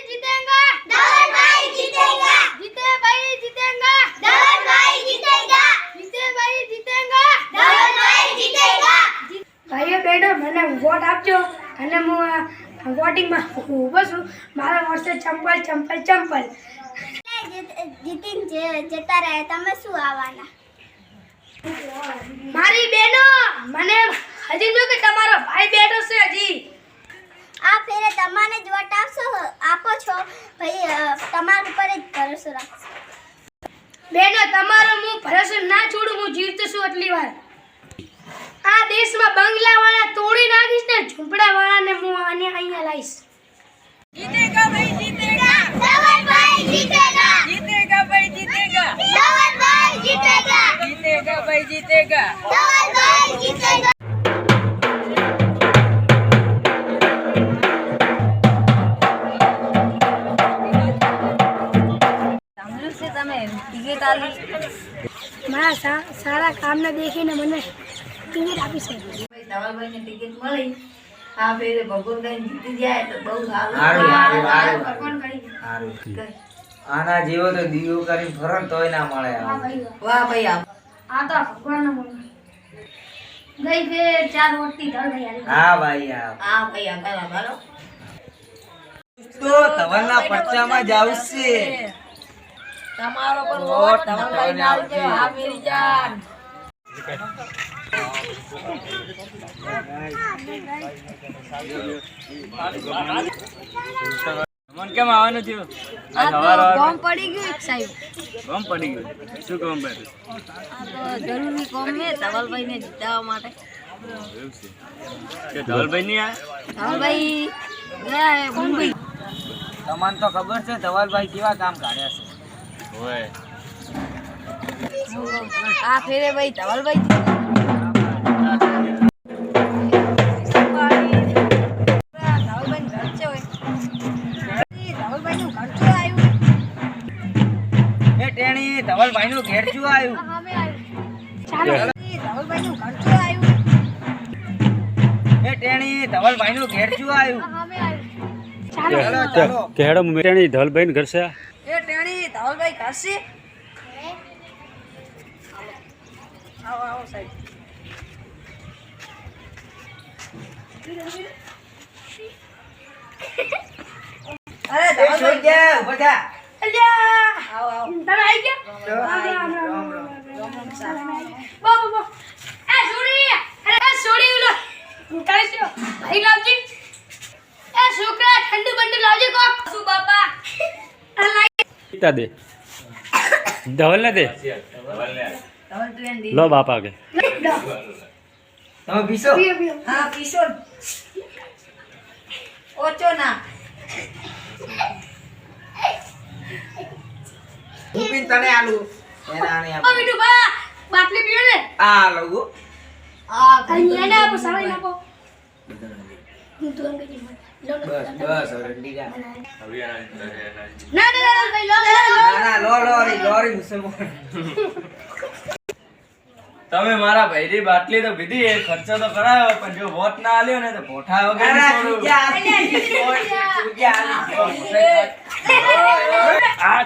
जीतेगा धवल भाई जीतेगा जीते भाई जीतेगा धवल भाई जीतेगा जीते भाई जीतेगा धवल भाई जीतेगा भाईઓ બેટો મને વોટ આપજો અને હું વોટિંગમાં ઊભો છું મારા વોટ છે ચંપલ ચંપલ ચંપલ જીતીને જતા રહે તમે શું આવવાના મારી બેનો મને હજી જો કે તમારો ભાઈ બેઠો છે હજી આ ફેરે તમારે જ વોટ આપો છો ભાઈ તમારા ઉપર જ ભરોસો રાખજો બેનો તમારો હું ભરોસો ના છોડું હું જીવતો છું એટલી વાર આ દેશમાં બંગલાવાળા તોડી નાખીશ ને ઝૂંપડાવાળાને હું આને અહીંયા લાવીશ जीतेगा भाई जीतेगा ધવલ ભાઈ જીતેગા जीतेगा भाई जीतेगा ધવલ ભાઈ જીતેગા जीतेगा भाई जीतेगा ધવલ ભાઈ જીતેગા સાંભળ્યું છે તમે ટિકિટ આલી મારા સારા કામને દેખીને મને ટિકિટ આપી છે ધવલભાઈ ને ટિકિટ મળી આ ફેરે ભગવાન જીતી જાય તો બહુ સારું. ભગવાન કરી સારું. આના જેવો તો દીવો કરીને ફરો ને તોય ના મળે વાહ ભાઈ વાહ ભાઈ આ તો ભગવાનનો મળે ગઈ ફેર 4 વોટથી ધવલ ભાઈ હારી હા ભાઈ હા હા ભાઈ આગળ આગળ તો તવલના પટ્ટામાં જાવ છે તમારો પર વોટ ધવલભાઈ ને આવજો આ મેરી જાન મન કેમ આવવાનું થયું આ તો બોમ્બ પડી ગયું એક સાહેબ કોમ પડી ગયું શું કોમ પડ્યું આ તો જરૂરી કોમ છે ધવલભાઈ ને જીતાવવા માટે એવું છે કે ધવલભાઈ નહીં આ ધવલભાઈ ગયા હે મુંબઈ તમને તો ખબર છે ધવલભાઈ કેવા કામ કાઢ્યા છે હોય આ ફેરે ભાઈ ધવલભાઈ એ ટેણી ધવલભાઈ નું ઘેર શું આવ્યું એ ટેણી ધવલભાઈ નું ઘેર શું આવ્યું ચાલો ચાલો કેડો મેટાણી ધવલભાઈ ને ઘર છે એ ટેણી ધવલભાઈ કરશે આવો આવો સાહેબ અરે એ ધવલભાઈ છોડ ગયા ઉભા થા અલ્યા આવો આવો તમે આવી ગયા રામ રામ રામ બાબા એ છોડી અરે છોડી ઉલો કાઈસો ભાઈ લાવજી એ છોકરા ઠંડુ બંડુ લાવજે કોક શું બાપા પિતા દે ધવલ ને દે ધવલ તું એમ લો બાપા કે તમે પીશો હા કિશોર ઓછો ના હું પીન તને આલુ એના આને ઓ આપો બીટુ બા બાટલી પીઓ ને આ લઉં આ એને આપો સાળી આપો હું તો અંગે જી બસ બસ હવે ઠંડી જા ના ભાઈ લો ના ના લોરી મુસલમાન તમે મારા ભાઈની બાટલી તો પીધી એ ખર્ચો તો કરાયો પણ જો વોટ ના આલ્યો ને તો પોઠા વગર ના છોડું. ના આ